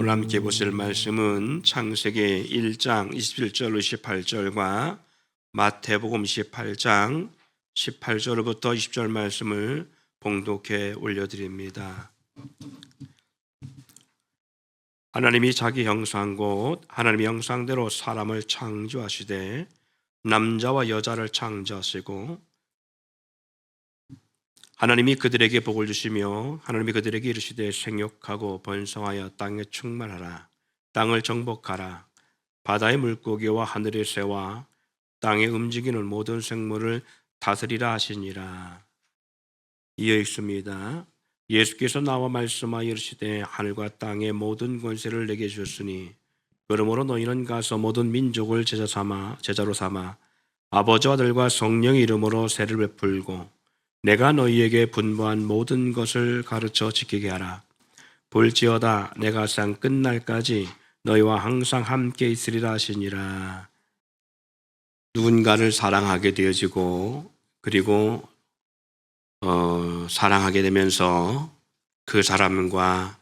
오늘 함께 보실 말씀은 창세기 1장 27절 28절과 마태복음 28장 18절부터 20절 말씀을 봉독해 올려드립니다. 하나님이 자기 형상 곧 하나님의 형상대로 사람을 창조하시되 남자와 여자를 창조하시고 하나님이 그들에게 복을 주시며 하나님이 그들에게 이르시되 생육하고 번성하여 땅에 충만하라. 땅을 정복하라. 바다의 물고기와 하늘의 새와 땅에 움직이는 모든 생물을 다스리라 하시니라. 이어 읽습니다. 예수께서 나와 말씀하여 이르시되 하늘과 땅의 모든 권세를 내게 주셨으니 그러므로 너희는 가서 모든 민족을 제자로 삼아 아버지와 아들과 성령의 이름으로 세를 베풀고 내가 너희에게 분부한 모든 것을 가르쳐 지키게 하라. 볼지어다 내가 세상 끝날까지 너희와 항상 함께 있으리라 하시니라. 누군가를 사랑하게 되어지고 그리고 사랑하게 되면서 그 사람과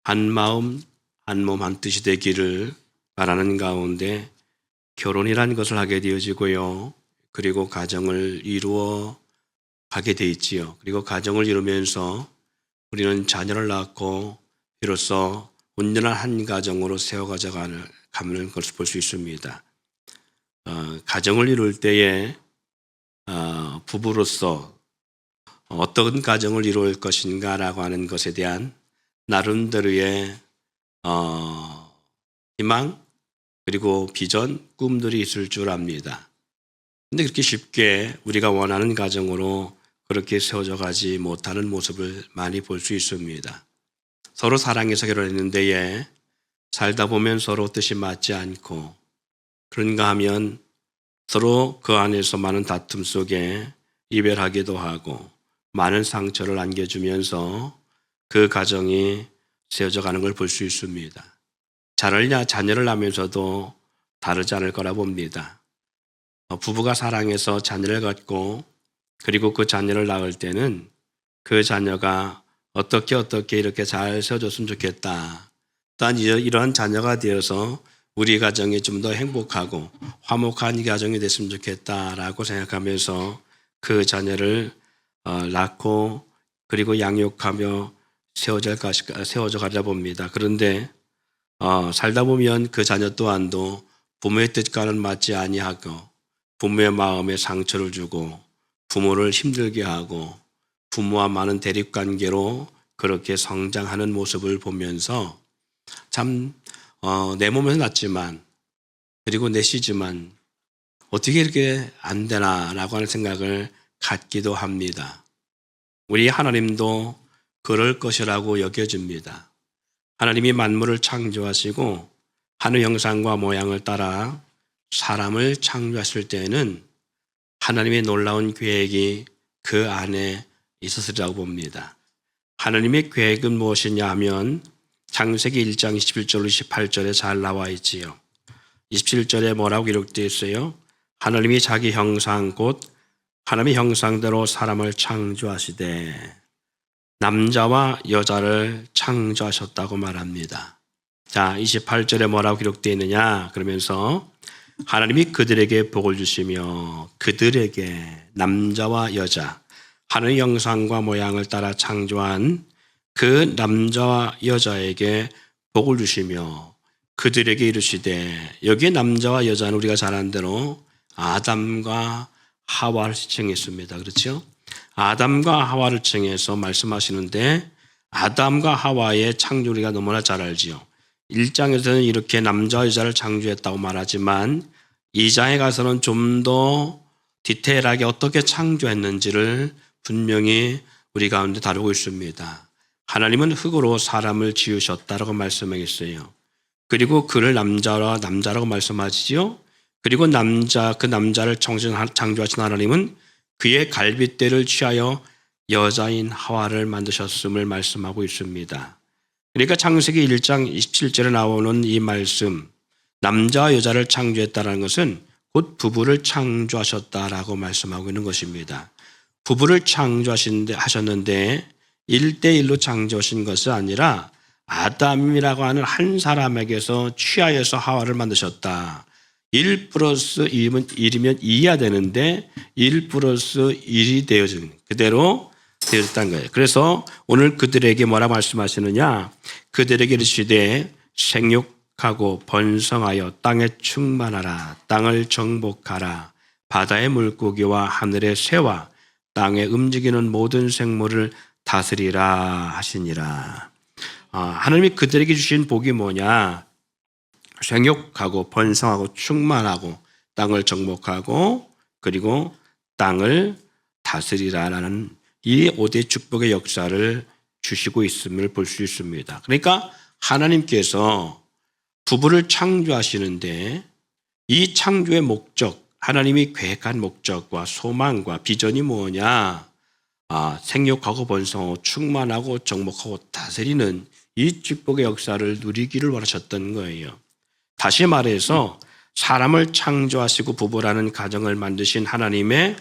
한 마음 한 몸 한 뜻이 되기를 바라는 가운데 결혼이라는 것을 하게 되어지고요. 그리고 가정을 이루어 가게 돼 있지요. 그리고 가정을 이루면서 우리는 자녀를 낳고 비로소 온전한 한 가정으로 세워가는 것을 볼 수 있습니다. 가정을 이룰 때에 부부로서 어떤 가정을 이룰 것인가라고 하는 것에 대한 나름대로의 희망 그리고 비전, 꿈들이 있을 줄 압니다. 근데 그렇게 쉽게 우리가 원하는 가정으로 그렇게 세워져 가지 못하는 모습을 많이 볼 수 있습니다. 서로 사랑해서 결혼했는데 살다 보면 서로 뜻이 맞지 않고 그런가 하면 서로 그 안에서 많은 다툼 속에 이별하기도 하고 많은 상처를 안겨주면서 그 가정이 세워져 가는 걸 볼 수 있습니다. 자녀를 낳으면서도 다르지 않을 거라 봅니다. 부부가 사랑해서 자녀를 갖고 그리고 그 자녀를 낳을 때는 그 자녀가 어떻게 이렇게 잘 세워졌으면 좋겠다. 또한 이러한 자녀가 되어서 우리 가정이 좀 더 행복하고 화목한 가정이 됐으면 좋겠다라고 생각하면서 그 자녀를 낳고 그리고 양육하며 세워져 가려 봅니다. 그런데 살다 보면 그 자녀 또한도 부모의 뜻과는 맞지 아니하고 부모의 마음에 상처를 주고 부모를 힘들게 하고 부모와 많은 대립관계로 그렇게 성장하는 모습을 보면서 참 내 몸에서 났지만 그리고 내시지만 어떻게 이렇게 안 되나라고 하는 생각을 갖기도 합니다. 우리 하나님도 그럴 것이라고 여겨집니다. 하나님이 만물을 창조하시고 하늘 형상과 모양을 따라 사람을 창조하실 때에는 하나님의 놀라운 계획이 그 안에 있었으리라고 봅니다. 하나님의 계획은 무엇이냐 하면 창세기 1장 21절 28절에 잘 나와 있지요. 27절에 뭐라고 기록되어 있어요? 하나님이 자기 형상 곧 하나님의 형상대로 사람을 창조하시되 남자와 여자를 창조하셨다고 말합니다. 자, 28절에 뭐라고 기록되어 있느냐? 그러면서 하나님이 그들에게 복을 주시며 그들에게 남자와 여자 하늘의 형상과 모양을 따라 창조한 그 남자와 여자에게 복을 주시며 그들에게 이르시되 여기에 남자와 여자는 우리가 잘 아는 대로 아담과 하와를 칭했습니다. 그렇죠? 아담과 하와를 칭해서 말씀하시는데 아담과 하와의 창조 우리가 너무나 잘 알지요. 1장에서는 이렇게 남자와 여자를 창조했다고 말하지만 2장에 가서는 좀 더 디테일하게 어떻게 창조했는지를 분명히 우리 가운데 다루고 있습니다. 하나님은 흙으로 사람을 지으셨다라고 말씀하셨어요. 그리고 그를 남자라고 말씀하시죠. 그리고 그 남자를 창조하신 하나님은 그의 갈빗대를 취하여 여자인 하와를 만드셨음을 말씀하고 있습니다. 그러니까 창세기 1장 27절에 나오는 이 말씀 남자와 여자를 창조했다는 것은 곧 부부를 창조하셨다라고 말씀하고 있는 것입니다. 부부를 창조하셨는데 1대1로 창조하신 것이 아니라 아담이라고 하는 한 사람에게서 취하여서 하와를 만드셨다. 1 플러스 1이면 2해야 되는데 1 플러스 1이 되어진 그대로 되었다는 거예요. 그래서 오늘 그들에게 뭐라 말씀하시느냐? 그들에게 이르시되 생육하고 번성하여 땅에 충만하라. 땅을 정복하라. 바다의 물고기와 하늘의 새와 땅에 움직이는 모든 생물을 다스리라 하시니라. 하나님이 그들에게 주신 복이 뭐냐? 생육하고 번성하고 충만하고 땅을 정복하고 그리고 땅을 다스리라라는 이 5대 축복의 역사를 주시고 있음을 볼 수 있습니다. 그러니까 하나님께서 부부를 창조하시는데 이 창조의 목적, 하나님이 계획한 목적과 소망과 비전이 뭐냐? 생육하고 번성하고 충만하고 정복하고 다스리는 이 축복의 역사를 누리기를 원하셨던 거예요. 다시 말해서 사람을 창조하시고 부부라는 가정을 만드신 하나님의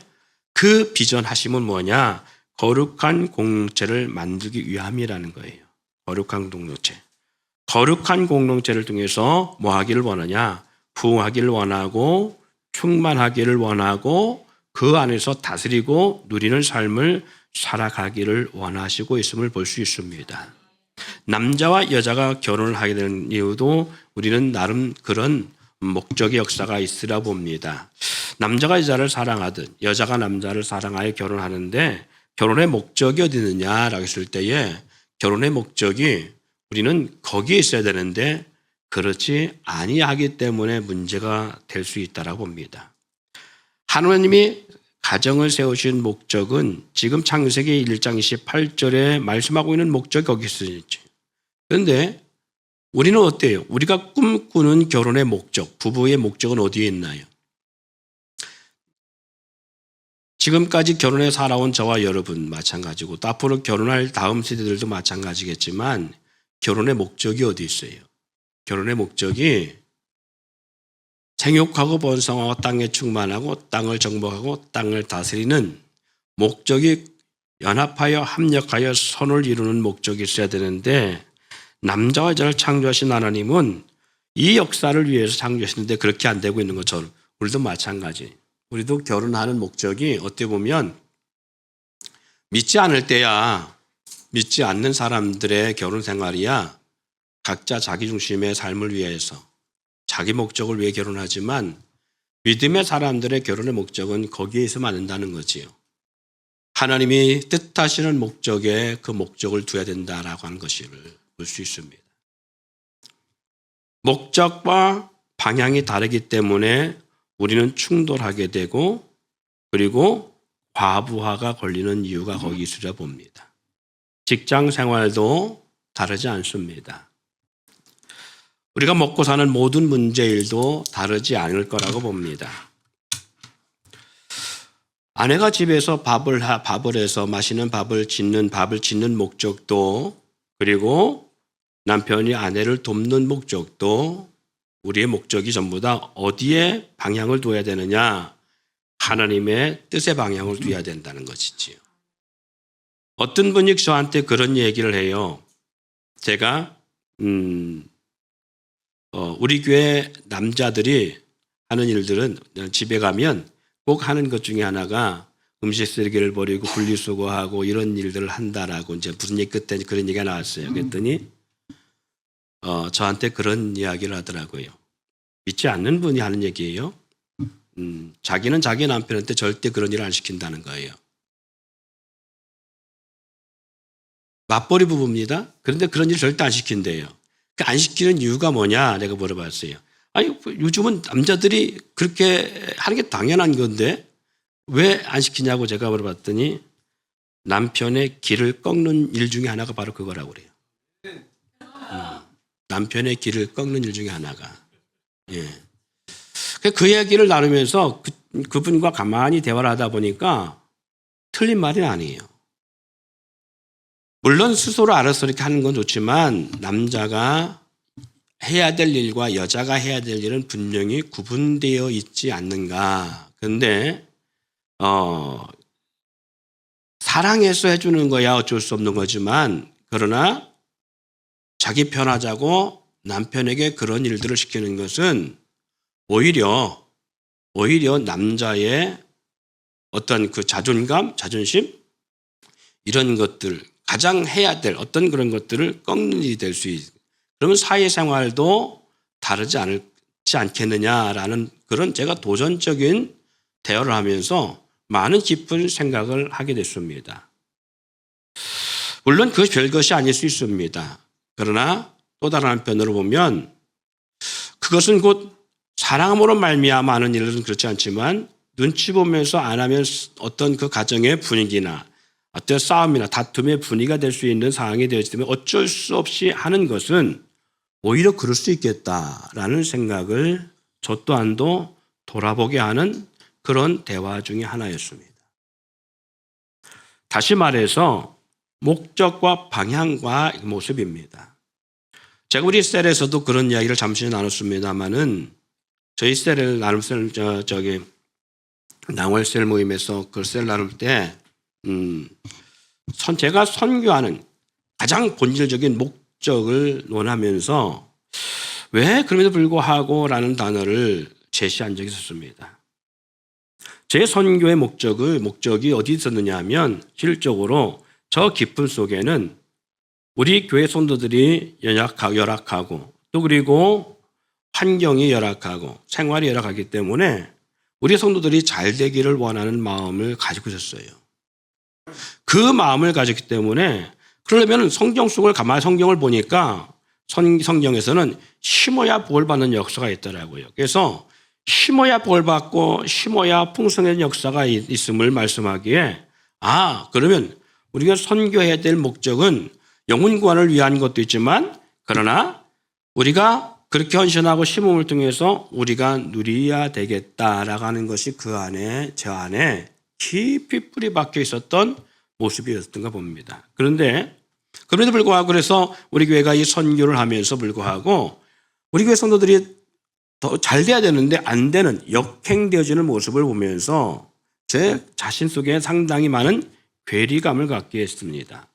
그 비전하심은 뭐냐? 거룩한 공동체를 만들기 위함이라는 거예요. 거룩한 공동체. 거룩한 공동체를 통해서 뭐 하기를 원하냐? 부흥하기를 원하고 충만하기를 원하고 그 안에서 다스리고 누리는 삶을 살아가기를 원하시고 있음을 볼 수 있습니다. 남자와 여자가 결혼을 하게 되는 이유도 우리는 나름 그런 목적의 역사가 있으라 봅니다. 남자가 여자를 사랑하듯 여자가 남자를 사랑하여 결혼하는데 결혼의 목적이 어디 있느냐라고 했을 때에 결혼의 목적이 우리는 거기에 있어야 되는데 그렇지 아니하기 때문에 문제가 될 수 있다라고 봅니다. 하나님이 가정을 세우신 목적은 지금 창세기 1장 28절에 말씀하고 있는 목적이 거기 있었지. 그런데 우리는 어때요? 우리가 꿈꾸는 결혼의 목적, 부부의 목적은 어디에 있나요? 지금까지 결혼해 살아온 저와 여러분 마찬가지고 또 앞으로 결혼할 다음 세대들도 마찬가지겠지만 결혼의 목적이 어디 있어요? 결혼의 목적이 생육하고 번성하고 땅에 충만하고 땅을 정복하고 땅을 다스리는 목적이 연합하여 합력하여 선을 이루는 목적이 있어야 되는데 남자와 여자를 창조하신 하나님은 이 역사를 위해서 창조하시는데 그렇게 안 되고 있는 것처럼 우리도 마찬가지. 우리도 결혼하는 목적이 어떻게 보면 믿지 않을 때야 믿지 않는 사람들의 결혼 생활이야 각자 자기 중심의 삶을 위해서 자기 목적을 위해 결혼하지만 믿음의 사람들의 결혼의 목적은 거기에 있으면 안 된다는 거지요. 하나님이 뜻하시는 목적에 그 목적을 두어야 된다라고 하는 것을 볼 수 있습니다. 목적과 방향이 다르기 때문에 우리는 충돌하게 되고 그리고 과부하가 걸리는 이유가 거기 있으려 봅니다. 직장 생활도 다르지 않습니다. 우리가 먹고 사는 모든 문제일도 다르지 않을 거라고 봅니다. 아내가 집에서 밥을 해서 맛있는 밥을 짓는 목적도 그리고 남편이 아내를 돕는 목적도 우리의 목적이 전부 다 어디에 방향을 둬야 되느냐? 하나님의 뜻의 방향을 둬야 된다는 것이지요. 어떤 분이 저한테 그런 얘기를 해요. 제가 우리 교회 남자들이 하는 일들은 집에 가면 꼭 하는 것 중에 하나가 음식 쓰레기를 버리고 분리수거하고 이런 일들을 한다라고 이제 무슨 얘기 그때 그런 얘기가 나왔어요. 그랬더니 저한테 그런 이야기를 하더라고요. 믿지 않는 분이 하는 얘기예요. 자기는 자기 남편한테 절대 그런 일을 안 시킨다는 거예요. 맞벌이 부부입니다. 그런데 그런 일 절대 안 시킨대요. 안 시키는 이유가 뭐냐 내가 물어봤어요. 아니 요즘은 남자들이 그렇게 하는 게 당연한 건데 왜 안 시키냐고 제가 물어봤더니 남편의 길을 꺾는 일 중에 하나가 바로 그거라고 그래요. 남편의 길을 꺾는 일 중에 하나가. 예. 그 이야기를 나누면서 그분과 가만히 대화를 하다 보니까 틀린 말이 아니에요. 물론 스스로 알아서 이렇게 하는 건 좋지만 남자가 해야 될 일과 여자가 해야 될 일은 분명히 구분되어 있지 않는가. 그런데 사랑해서 해주는 거야 어쩔 수 없는 거지만 그러나 자기 편하자고 남편에게 그런 일들을 시키는 것은 오히려 남자의 어떤 그 자존감, 자존심 이런 것들 가장 해야 될 어떤 그런 것들을 꺾는 일이 될 수 있어요. 그러면 사회생활도 다르지 않겠느냐라는 그런 제가 도전적인 대화를 하면서 많은 깊은 생각을 하게 됐습니다. 물론 그것이 별것이 아닐 수 있습니다. 그러나 또 다른 한편으로 보면 그것은 곧 사랑함으로 말미암아 하는 일은 그렇지 않지만 눈치 보면서 안 하면 어떤 그 가정의 분위기나 어떤 싸움이나 다툼의 분위기가 될 수 있는 상황이 되었기 때문에 어쩔 수 없이 하는 것은 오히려 그럴 수 있겠다라는 생각을 저 또한도 돌아보게 하는 그런 대화 중에 하나였습니다. 다시 말해서 목적과 방향과 모습입니다. 제가 우리 셀에서도 그런 이야기를 잠시 나눴습니다만은 저희 셀을 나눔 낭월셀 모임에서 그 셀 나눌 때 제가 선교하는 가장 본질적인 목적을 논하면서 왜 그럼에도 불구하고 라는 단어를 제시한 적이 있었습니다. 제 선교의 목적이 어디 있었느냐 하면 실적으로 저 깊음 속에는 우리 교회 성도들이 열악하고 또 그리고 환경이 열악하고 생활이 열악하기 때문에 우리 성도들이 잘 되기를 원하는 마음을 가지고 있었어요. 그 마음을 가졌기 때문에 그러려면 성경 속을 가만히 성경을 보니까 성경에서는 심어야 복을 받는 역사가 있더라고요. 그래서 심어야 복을 받고 심어야 풍성한 역사가 있음을 말씀하기에 그러면 우리가 선교해야 될 목적은 영혼 구원을 위한 것도 있지만 그러나 우리가 그렇게 헌신하고 심음을 통해서 우리가 누려야 되겠다라고 하는 것이 제 안에 깊이 뿌리 박혀 있었던 모습이었던가 봅니다. 그런데 그럼에도 불구하고 그래서 우리 교회가 이 선교를 하면서 불구하고 우리 교회 성도들이 더 잘 돼야 되는데 안 되는 역행되어지는 모습을 보면서 제 자신 속에 상당히 많은 괴리감을 갖게 했습니다.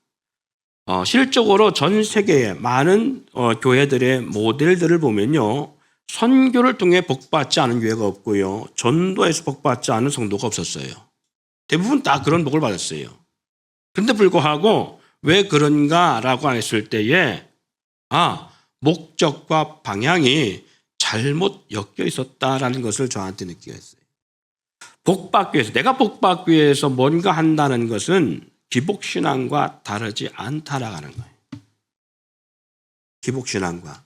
실적으로 전 세계의 많은 교회들의 모델들을 보면요. 선교를 통해 복받지 않은 교회가 없고요. 전도에서 복받지 않은 성도가 없었어요. 대부분 다 그런 복을 받았어요. 그런데 불구하고 왜 그런가라고 했을 때에 목적과 방향이 잘못 엮여 있었다라는 것을 저한테 느끼게 했어요. 복받기 위해서 내가 복받기 위해서 뭔가 한다는 것은 기복신앙과 다르지 않다라는 거예요. 기복신앙과.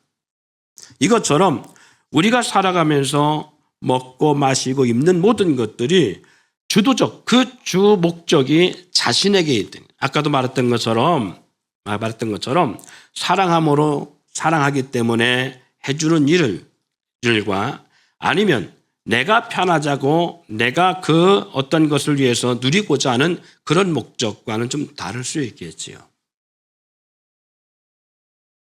이것처럼 우리가 살아가면서 먹고 마시고 입는 모든 것들이 주도적 그 주 목적이 자신에게 있든 아까도 말했던 것처럼 사랑함으로 사랑하기 때문에 해주는 일과 아니면 내가 편하자고 내가 그 어떤 것을 위해서 누리고자 하는 그런 목적과는 좀 다를 수 있겠지요.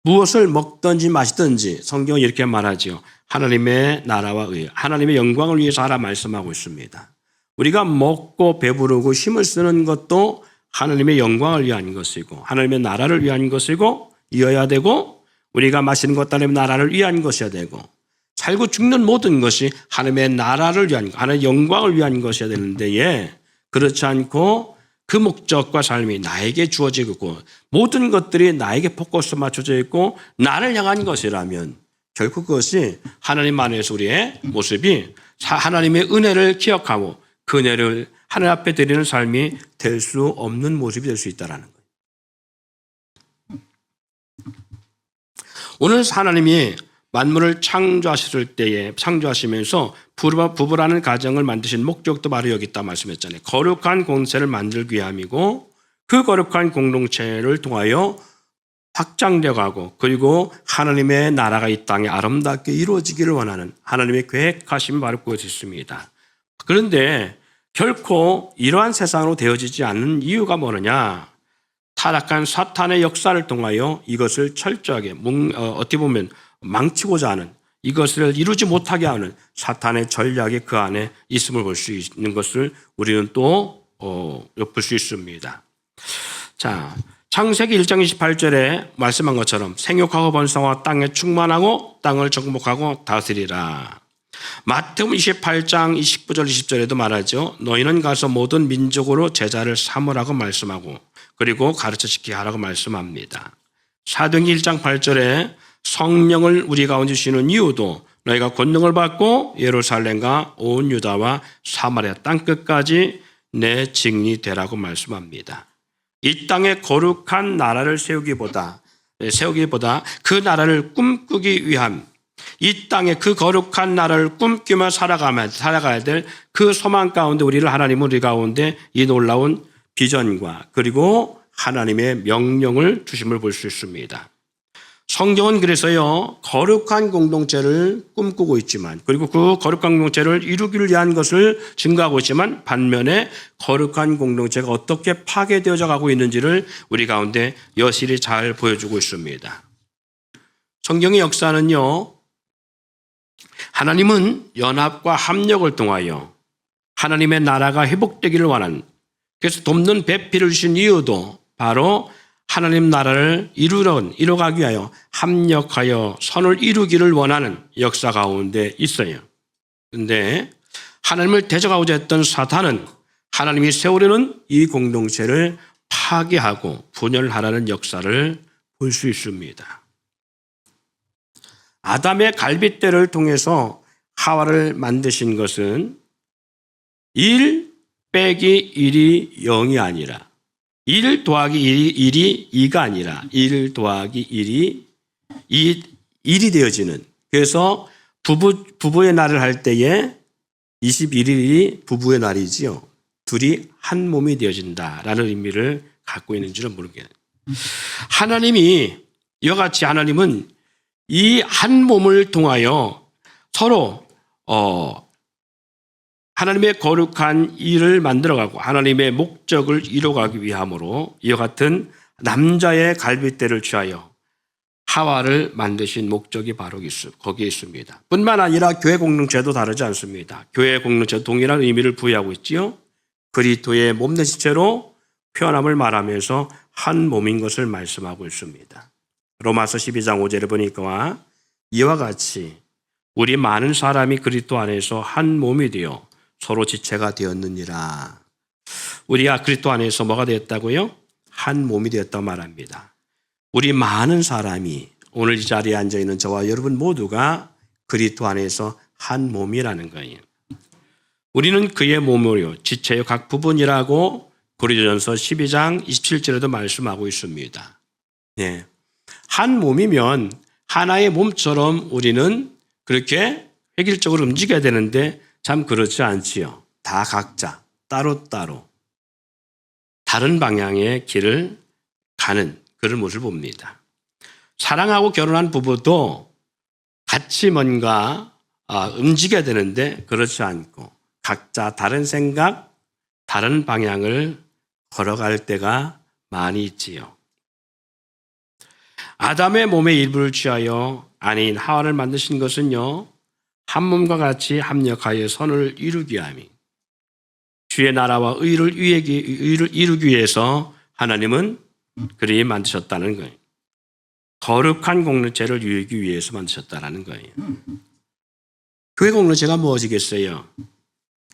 무엇을 먹든지 마시든지 성경은 이렇게 말하죠. 하나님의 나라와 의, 하나님의 영광을 위해서 하라 말씀하고 있습니다. 우리가 먹고 배부르고 힘을 쓰는 것도 하나님의 영광을 위한 것이고 하나님의 나라를 위한 것이고 이어야 되고 우리가 마시는 것 하나님의 나라를 위한 것이어야 되고 살고 죽는 모든 것이 하나님의 나라를 위한 하나님의 영광을 위한 것이어야 되는데 그렇지 않고 그 목적과 삶이 나에게 주어지고 모든 것들이 나에게 포커스 맞춰져 있고 나를 향한 것이라면 결국 그것이 하나님 안에서 우리의 모습이 하나님의 은혜를 기억하고 그 은혜를 하나님 앞에 드리는 삶이 될 수 없는 모습이 될 수 있다는 거예요. 오늘 하나님이 만물을 창조하시면서 부부라는 가정을 만드신 목적도 바로 여기 있다 말씀했잖아요. 거룩한 공동체를 만들기 위함이고 그 거룩한 공동체를 통하여 확장되어 가고 그리고 하나님의 나라가 이 땅에 아름답게 이루어지기를 원하는 하나님의 계획하심이 바로 그것이 있습니다. 그런데 결코 이러한 세상으로 되어지지 않는 이유가 뭐느냐? 타락한 사탄의 역사를 통하여 이것을 철저하게 어떻게 보면 망치고자 하는 이것을 이루지 못하게 하는 사탄의 전략이 그 안에 있음을 볼 수 있는 것을 우리는 또 엿볼 수 있습니다. 자, 창세기 1장 28절에 말씀한 것처럼 생육하고 번성하고 땅에 충만하고 땅을 정복하고 다스리라. 마태복음 28장 29절 20절에도 말하죠. 너희는 가서 모든 민족으로 제자를 삼으라고 말씀하고 그리고 가르쳐시키게 하라고 말씀합니다. 사도행전 1장 8절에 성령을 우리 가운데 주시는 이유도 너희가 권능을 받고 예루살렘과 온 유다와 사마리아 땅끝까지 내 증인이 되라고 말씀합니다. 이 땅에 거룩한 나라를 세우기보다 그 나라를 꿈꾸기 위함, 이 땅에 그 거룩한 나라를 꿈꾸며 살아가야 될 그 소망 가운데 하나님은 우리 가운데 이 놀라운 비전과 그리고 하나님의 명령을 주심을 볼 수 있습니다. 성경은 그래서요, 거룩한 공동체를 꿈꾸고 있지만, 그리고 그 거룩한 공동체를 이루기를 위한 것을 증거하고 있지만, 반면에 거룩한 공동체가 어떻게 파괴되어져 가고 있는지를 우리 가운데 여실히 잘 보여주고 있습니다. 성경의 역사는요, 하나님은 연합과 합력을 통하여 하나님의 나라가 회복되기를 원한, 그래서 돕는 배필을 주신 이유도 바로 하나님 나라를 이루어가기 위하여 합력하여 선을 이루기를 원하는 역사 가운데 있어요. 그런데 하나님을 대적하고자 했던 사탄은 하나님이 세우려는 이 공동체를 파괴하고 분열하라는 역사를 볼 수 있습니다. 아담의 갈빗대를 통해서 하와를 만드신 것은 1 빼기 1이 0이 아니라 1 더하기 1이 2가 아니라 1 더하기 1이 1이 되어지는, 그래서 부부의 날을 할 때에 21일이 부부의 날이지요. 둘이 한 몸이 되어진다라는 의미를 갖고 있는 줄은 모르겠네요. 하나님이 이와 같이 하나님은 이 한 몸을 통하여 서로 하나님의 거룩한 일을 만들어가고 하나님의 목적을 이루어가기 위함으로 이와 같은 남자의 갈빗대를 취하여 하와를 만드신 목적이 바로 거기에 있습니다. 뿐만 아니라 교회 공동체도 다르지 않습니다. 교회 공동체도 동일한 의미를 부여하고 있지요. 그리스도의 몸된 지체로 표현함을 말하면서 한 몸인 것을 말씀하고 있습니다. 로마서 12장 5절에 보니까 이와 같이 우리 많은 사람이 그리스도 안에서 한 몸이 되어 서로 지체가 되었느니라. 우리가 그리스도 안에서 뭐가 되었다고요? 한 몸이 되었다고 말합니다. 우리 많은 사람이 오늘 이 자리에 앉아있는 저와 여러분 모두가 그리스도 안에서 한 몸이라는 거예요. 우리는 그의 몸으로 지체의 각 부분이라고 고린도전서 12장 27절에도 말씀하고 있습니다. 네. 한 몸이면 하나의 몸처럼 우리는 그렇게 획일적으로 움직여야 되는데 참 그렇지 않지요. 다 각자 따로따로 다른 방향의 길을 가는 그런 모습을 봅니다. 사랑하고 결혼한 부부도 같이 뭔가 움직여야 되는데 그렇지 않고 각자 다른 생각, 다른 방향을 걸어갈 때가 많이 있지요. 아담의 몸의 일부를 취하여 아내인 하와를 만드신 것은요, 한 몸과 같이 합력하여 선을 이루기 위함이, 주의 나라와 의를 이루기 위해서 하나님은 그리 만드셨다는 거예요. 거룩한 공동체를 이루기 위해서 만드셨다는 거예요. 교회 공동체가 무엇이겠어요?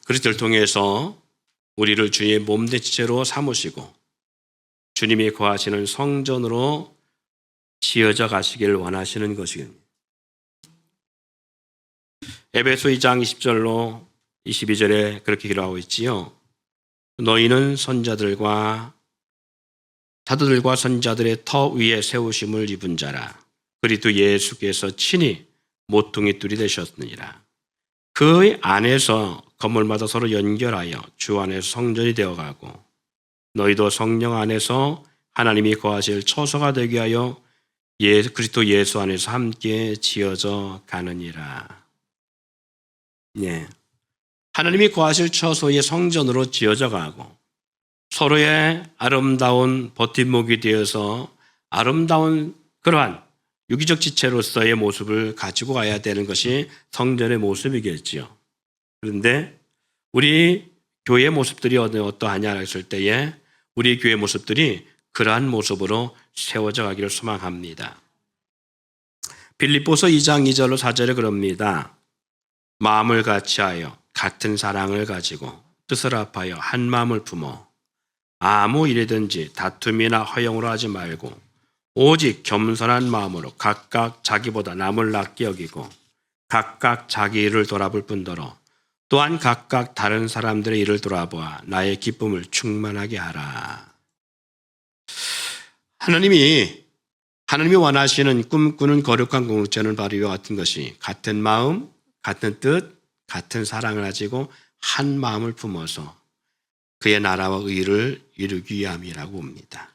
그리스도를 통해서 우리를 주의 몸된 지체로 삼으시고 주님이 거하시는 성전으로 지어져 가시기를 원하시는 것입니다. 에베소 2장 20절로 22절에 그렇게 기록하고 있지요. 너희는 사도들과 선지자들의 터 위에 세우심을 입은 자라. 그리스도 예수께서 친히 모퉁이 둘이 되셨느니라. 그 안에서 건물마다 서로 연결하여 주 안에서 성전이 되어가고 너희도 성령 안에서 하나님이 거하실 처소가 되게 하여 그리스도 예수 안에서 함께 지어져 가느니라. 예. 하나님이 거하실 처소의 성전으로 지어져 가고 서로의 아름다운 버팀목이 되어서 아름다운 그러한 유기적 지체로서의 모습을 가지고 가야 되는 것이 성전의 모습이겠지요. 그런데 우리 교회 모습들이 어떠하냐 했을 때에 우리 교회 모습들이 그러한 모습으로 세워져 가기를 소망합니다. 빌립보서 2장 2절로 4절에 그럽니다. 마음을 같이하여 같은 사랑을 가지고 뜻을 합하여 한 마음을 품어 아무 일이든지 다툼이나 허용으로 하지 말고 오직 겸손한 마음으로 각각 자기보다 남을 낫게 여기고 각각 자기 일을 돌아볼 뿐더러 또한 각각 다른 사람들의 일을 돌아보아 나의 기쁨을 충만하게 하라. 하나님이 원하시는 꿈꾸는 거룩한 공동체는 바로 이와 같은 것이 같은 마음, 같은 뜻, 같은 사랑을 가지고 한 마음을 품어서 그의 나라와 의를 이루기 위함이라고 봅니다.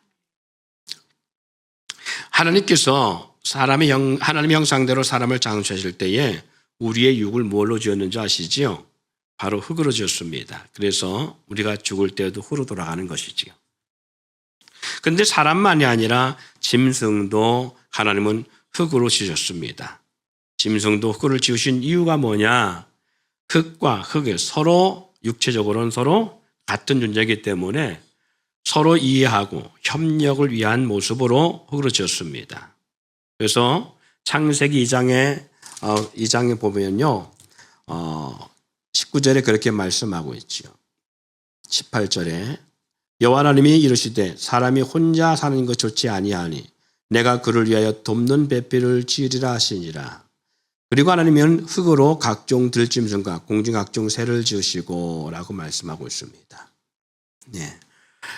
하나님께서 하나님의 형상대로 사람을 창조하실 때에 우리의 육을 뭘로 지었는지 아시지요? 바로 흙으로 지었습니다. 그래서 우리가 죽을 때에도 흙으로 돌아가는 것이지요. 그런데 사람만이 아니라 짐승도 하나님은 흙으로 지으셨습니다. 짐승도 흙으로 지으신 이유가 뭐냐? 흙과 흙이 서로 육체적으로는 서로 같은 존재이기 때문에 서로 이해하고 협력을 위한 모습으로 흙으로 지었습니다. 그래서 창세기 2장에 보면요. 19절에 그렇게 말씀하고 있지요. 18절에 여호와 하나님이 이르시되 사람이 혼자 사는 것 좋지 아니하니 내가 그를 위하여 돕는 배필을 지으리라 하시니라. 그리고 하나님은 흙으로 각종 들짐승과 공중 각종 새를 지으시고 라고 말씀하고 있습니다. 네.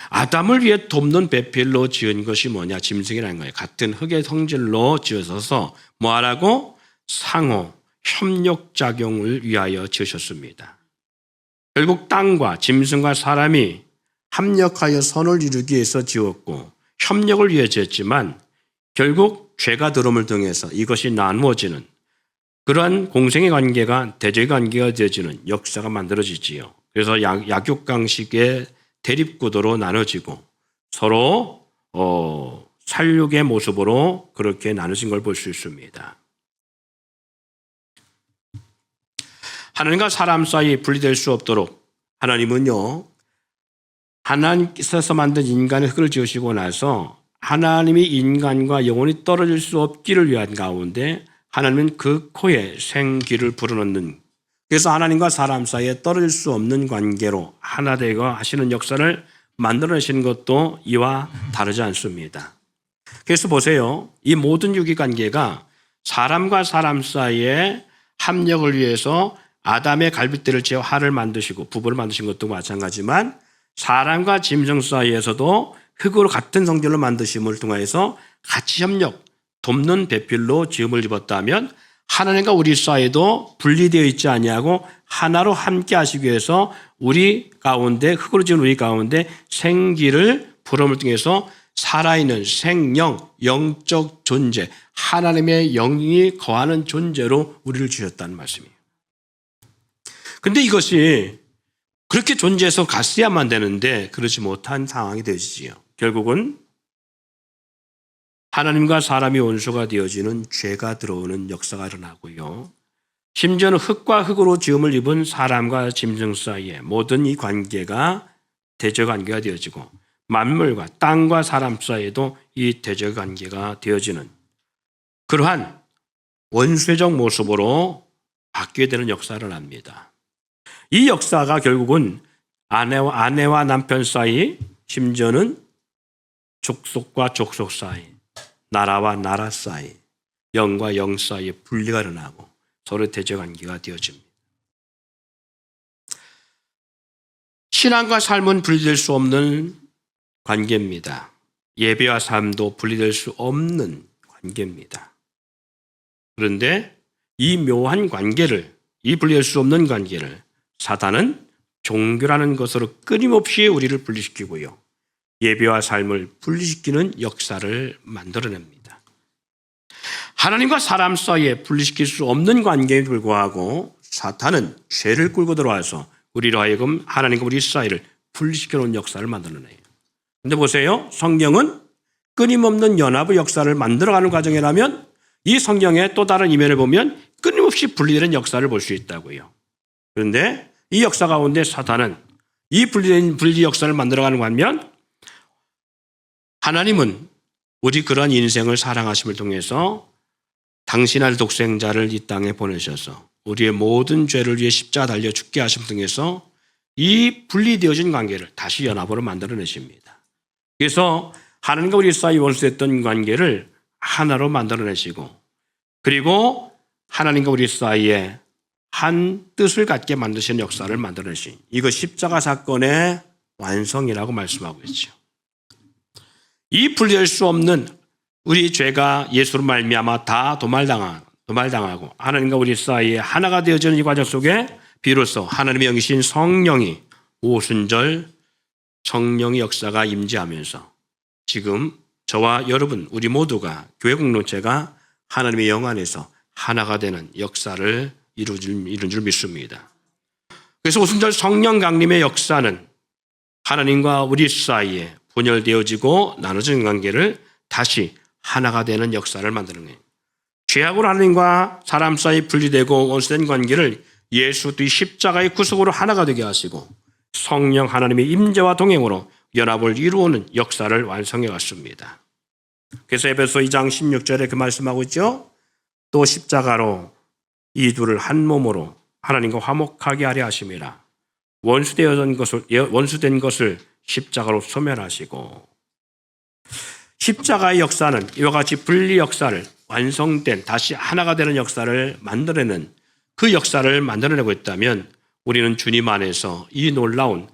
아담을 위해 돕는 배필로 지은 것이 뭐냐? 짐승이라는 거예요. 같은 흙의 성질로 지어서 뭐하라고? 상호, 협력작용을 위하여 지으셨습니다. 결국 땅과 짐승과 사람이 합력하여 선을 이루기 위해서 지었고 협력을 위해 지었지만 결국 죄가 들어옴을 통해서 이것이 나누어지는 그러한 공생의 관계가 대적의 관계가 되어지는 역사가 만들어지지요. 그래서 약육강식의 대립구도로 나눠지고 서로 살육의 모습으로 그렇게 나눠진 걸 볼 수 있습니다. 하나님과 사람 사이 분리될 수 없도록 하나님은요. 하나님께서 만든 인간의 흙을 지으시고 나서 하나님이 인간과 영원히 떨어질 수 없기를 위한 가운데 하나님은 그 코에 생기를 불어넣는 그래서 하나님과 사람 사이에 떨어질 수 없는 관계로 하나 되고 하시는 역사를 만들어내시는 것도 이와 다르지 않습니다. 그래서 보세요. 이 모든 유기관계가 사람과 사람 사이에 합력을 위해서 아담의 갈빗대를 지어 활을 만드시고 부부를 만드신 것도 마찬가지지만 사람과 짐승 사이에서도 흙으로 같은 성질로 만드심을 통해서 같이 협력, 돕는 배필로 지음을 입었다면 하나님과 우리 사이도 분리되어 있지 아니하고 하나로 함께 하시기 위해서 우리 가운데 흙으로 지은 우리 가운데 생기를 불어을 통해서 살아있는 생명, 영적 존재, 하나님의 영이 거하는 존재로 우리를 주셨다는 말씀이에요. 그런데 이것이 그렇게 존재해서 갔어야만 되는데 그렇지 못한 상황이 되어지지요. 결국은 하나님과 사람이 원수가 되어지는 죄가 들어오는 역사가 일어나고요. 심지어는 흙과 흙으로 지음을 입은 사람과 짐승 사이에 모든 이 관계가 대적 관계가 되어지고 만물과 땅과 사람 사이에도 이 대적 관계가 되어지는 그러한 원수적 모습으로 바뀌게 되는 역사를 합니다. 이 역사가 결국은 아내와 남편 사이, 심지어는 족속과 족속 사이, 나라와 나라 사이, 영과 영 사이에 분리가 일어나고 서로 대적 관계가 되어집니다. 신앙과 삶은 분리될 수 없는 관계입니다. 예배와 삶도 분리될 수 없는 관계입니다. 그런데 이 묘한 관계를, 이 분리될 수 없는 관계를 사단은 종교라는 것으로 끊임없이 우리를 분리시키고요. 예배와 삶을 분리시키는 역사를 만들어냅니다. 하나님과 사람 사이에 분리시킬 수 없는 관계에 불구하고 사탄은 죄를 끌고 들어와서 우리로 하여금 하나님과 우리 사이를 분리시켜놓은 역사를 만들어내요. 그런데 보세요. 성경은 끊임없는 연합의 역사를 만들어가는 과정이라면 이 성경의 또 다른 이면을 보면 끊임없이 분리되는 역사를 볼 수 있다고요. 그런데 이 역사 가운데 사탄은 이 분리 역사를 만들어가는 반면 하나님은 우리 그런 인생을 사랑하심을 통해서 당신 아들 독생자를 이 땅에 보내셔서 우리의 모든 죄를 위해 십자가 달려 죽게 하심을 통해서 이 분리되어진 관계를 다시 연합으로 만들어내십니다. 그래서 하나님과 우리 사이 원수됐던 관계를 하나로 만들어내시고, 그리고 하나님과 우리 사이에 한 뜻을 갖게 만드시는 역사를 만들어내신, 이거 십자가 사건의 완성이라고 말씀하고 있죠. 이 분리될 수 없는 우리 죄가 예수로 말미암아 다 도말당하고 하나님과 우리 사이에 하나가 되어지는 이 과정 속에 비로소 하나님의 영이신 성령이 오순절 성령의 역사가 임재하면서 지금 저와 여러분 우리 모두가 교회 공동체가 하나님의 영 안에서 하나가 되는 역사를 이룬 줄 믿습니다. 그래서 오순절 성령 강림의 역사는 하나님과 우리 사이에 분열되어지고 나눠진 관계를 다시 하나가 되는 역사를 만드는 거예요. 죄악으로 하나님과 사람 사이 분리되고 원수된 관계를 예수 그리스도의 십자가의 구속으로 하나가 되게 하시고 성령 하나님의 임재와 동행으로 연합을 이루는 역사를 완성해 왔습니다. 그래서 에베소 2장 16절에 그 말씀하고 있죠. 또 십자가로 이 둘을 한 몸으로 하나님과 화목하게 하려 하심이라. 원수된 것을 십자가로 소멸하시고, 십자가의 역사는 이와 같이 분리 역사를 완성된 다시 하나가 되는 역사를 만들어내는 그 역사를 만들어내고 있다면 우리는 주님 안에서 이 놀라운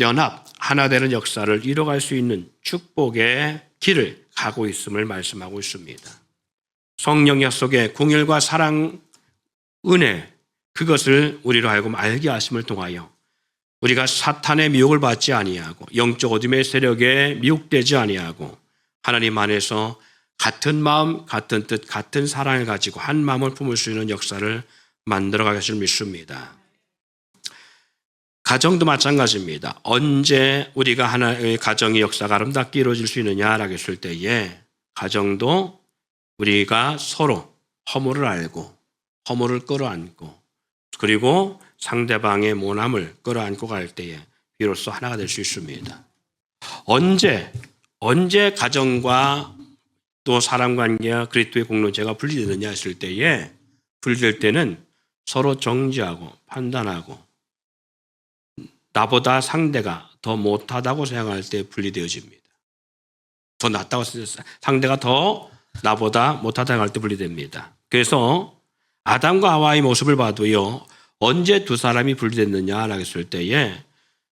연합, 하나 되는 역사를 이뤄갈 수 있는 축복의 길을 가고 있음을 말씀하고 있습니다. 성령 약속의 궁율과 사랑, 은혜, 그것을 우리로 하여금 알게 하심을 통하여 우리가 사탄의 미혹을 받지 아니하고 영적 어둠의 세력에 미혹되지 아니하고 하나님 안에서 같은 마음, 같은 뜻, 같은 사랑을 가지고 한 마음을 품을 수 있는 역사를 만들어가길 줄 믿습니다. 가정도 마찬가지입니다. 언제 우리가 하나의 가정의 역사가 아름답게 이루어질 수 있느냐라고 했을 때에 가정도 우리가 서로 허물을 알고 허물을 끌어안고 그리고 상대방의 모함을 끌어안고 갈 때에 비로소 하나가 될 수 있습니다. 언제 가정과 또 사람관계와 그리스도의 공동체가 분리되느냐 했을 때에 분리될 때는 서로 정죄하고 판단하고 나보다 상대가 더 못하다고 생각할 때 분리되어집니다. 더 낫다고 상대가 더 나보다 못하다고 생각할 때 분리됩니다. 그래서 아담과 하와의 모습을 봐도요. 언제 두 사람이 분리됐느냐라고 했을 때에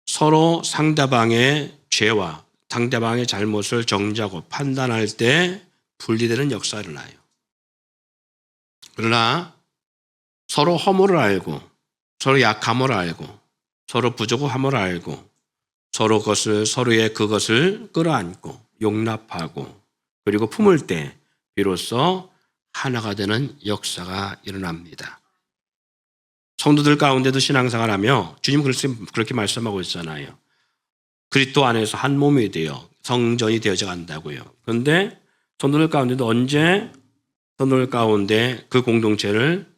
서로 상대방의 죄와 상대방의 잘못을 정죄하고 판단할 때 분리되는 역사가 일어나요. 그러나 서로 허물을 알고 서로 약함을 알고 서로 부족함을 알고 서로의 그것을 끌어안고 용납하고 그리고 품을 때 비로소 하나가 되는 역사가 일어납니다. 성도들 가운데도 신앙생활 하며 주님 그렇게 말씀하고 있잖아요. 그리스도 안에서 한 몸이 되어 성전이 되어져 간다고요. 그런데 성도들 가운데도 언제 성도들 가운데 그 공동체를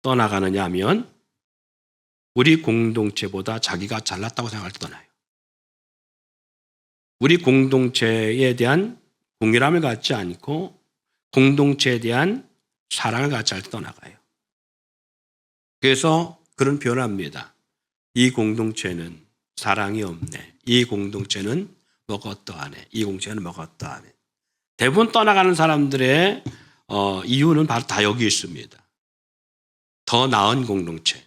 떠나가느냐 하면 우리 공동체보다 자기가 잘났다고 생각할 때 떠나요. 우리 공동체에 대한 공일함을 갖지 않고 공동체에 대한 사랑을 갖지 않을 때 떠나가요. 그래서 그런 표현합니다. 이 공동체는 사랑이 없네. 이 공동체는 뭐가 어떠하네. 이 공동체는 뭐가 어떠하네. 대부분 떠나가는 사람들의 이유는 바로 다 여기 있습니다. 더 나은 공동체.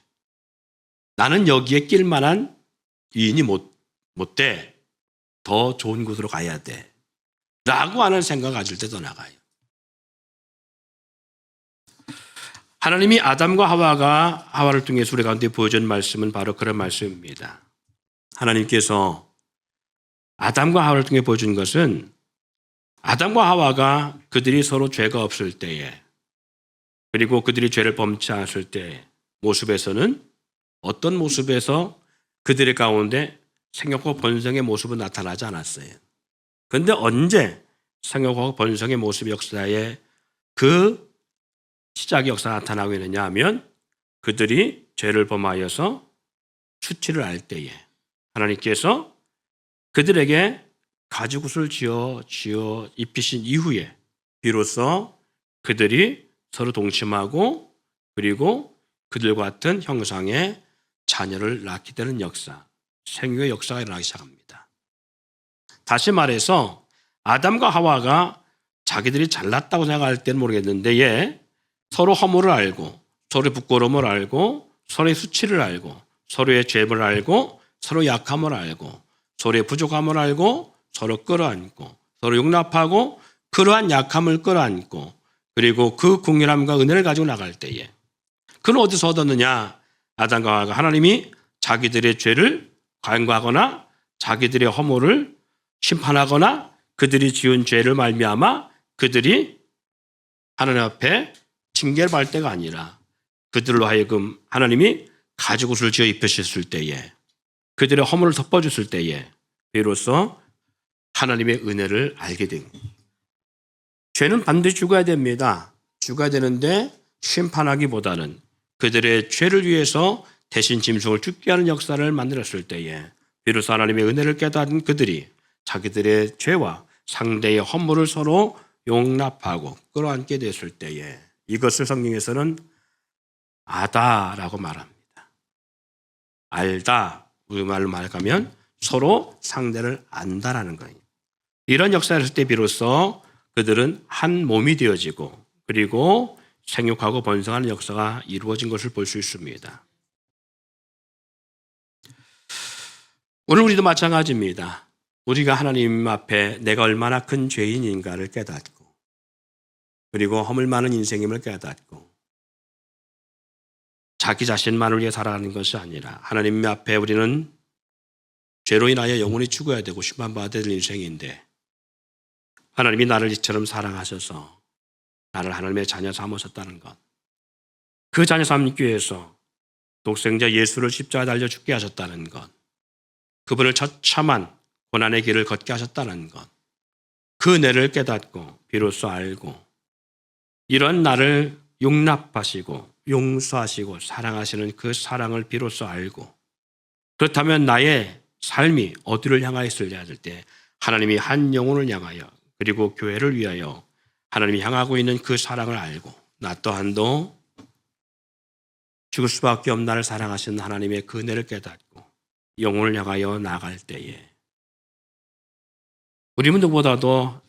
나는 여기에 낄 만한 위인이 못 돼. 더 좋은 곳으로 가야 돼. 라고 하는 생각 가질 때 떠나가요. 하나님이 아담과 하와를 통해서 우리 가운데 보여준 말씀은 바로 그런 말씀입니다. 하나님께서 아담과 하와를 통해 보여준 것은 아담과 하와가 그들이 서로 죄가 없을 때에 그리고 그들이 죄를 범치 않았을 때의 모습에서는 어떤 모습에서 그들의 가운데 생육과 번성의 모습은 나타나지 않았어요. 그런데 언제 생육과 번성의 모습 역사에 그 시작의 역사가 나타나고 있느냐 하면 그들이 죄를 범하여서 수치를 알 때에 하나님께서 그들에게 가죽옷을 지어 입히신 이후에 비로소 그들이 서로 동침하고 그리고 그들과 같은 형상의 자녀를 낳게 되는 역사, 생육의 역사가 일어나기 시작합니다. 다시 말해서 아담과 하와가 자기들이 잘났다고 생각할 때는 모르겠는데 서로 허물을 알고 서로의 부끄러움을 알고 서로의 수치를 알고 서로의 죄를 알고 서로 약함을 알고 서로의 부족함을 알고 서로 끌어안고 서로 용납하고 그러한 약함을 끌어안고 그리고 그 궁휼함과 은혜를 가지고 나갈 때에 그는 어디서 얻었느냐? 아담과 하와가 하나님이 자기들의 죄를 간과하거나 자기들의 허물을 심판하거나 그들이 지은 죄를 말미암아 그들이 하나님 앞에 징계를 받을 때가 아니라 그들로 하여금 하나님이 가죽옷을 지어 입히셨을 때에 그들의 허물을 덮어줬을 때에 비로소 하나님의 은혜를 알게 된 거예요. 죄는 반드시 죽어야 됩니다. 죽어야 되는데 심판하기보다는 그들의 죄를 위해서 대신 짐승을 죽게 하는 역사를 만들었을 때에 비로소 하나님의 은혜를 깨달은 그들이 자기들의 죄와 상대의 허물을 서로 용납하고 끌어안게 됐을 때에 이것을 성경에서는 아다라고 말합니다. 알다, 우리말로 말하면 서로 상대를 안다라는 거예요. 이런 역사를 했을 때 비로소 그들은 한 몸이 되어지고 그리고 생육하고 번성하는 역사가 이루어진 것을 볼 수 있습니다. 오늘 우리도 마찬가지입니다. 우리가 하나님 앞에 내가 얼마나 큰 죄인인가를 깨닫고 그리고 허물 많은 인생임을 깨닫고 자기 자신만을 위해 살아가는 것이 아니라 하나님 앞에 우리는 죄로 인하여 영원히 죽어야 되고 심판받아야 될 인생인데 하나님이 나를 이처럼 사랑하셔서 나를 하나님의 자녀 삼으셨다는 것, 그 자녀 삼기 위해서 독생자 예수를 십자가에 달려 죽게 하셨다는 것, 그분을 처참한 고난의 길을 걷게 하셨다는 것, 그 은혜를 깨닫고 비로소 알고 이런 나를 용납하시고 용서하시고 사랑하시는 그 사랑을 비로소 알고 그렇다면 나의 삶이 어디를 향하여 있어야 할 때 하나님이 한 영혼을 향하여 그리고 교회를 위하여 하나님이 향하고 있는 그 사랑을 알고 나 또한도 죽을 수밖에 없는 나를 사랑하시는 하나님의 그 은혜를 깨닫고 영혼을 향하여 나아갈 때에 우리 누구보다도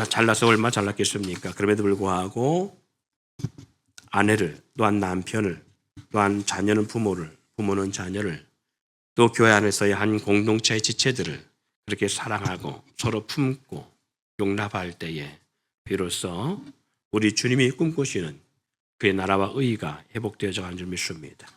잘나서 얼마나 잘났겠습니까? 그럼에도 불구하고 아내를 또한 남편을 또한 자녀는 부모를 부모는 자녀를 또 교회 안에서의 한 공동체의 지체들을 그렇게 사랑하고 서로 품고 용납할 때에 비로소 우리 주님이 꿈꾸시는 그의 나라와 의의가 회복되어져 가는 줄 믿습니다.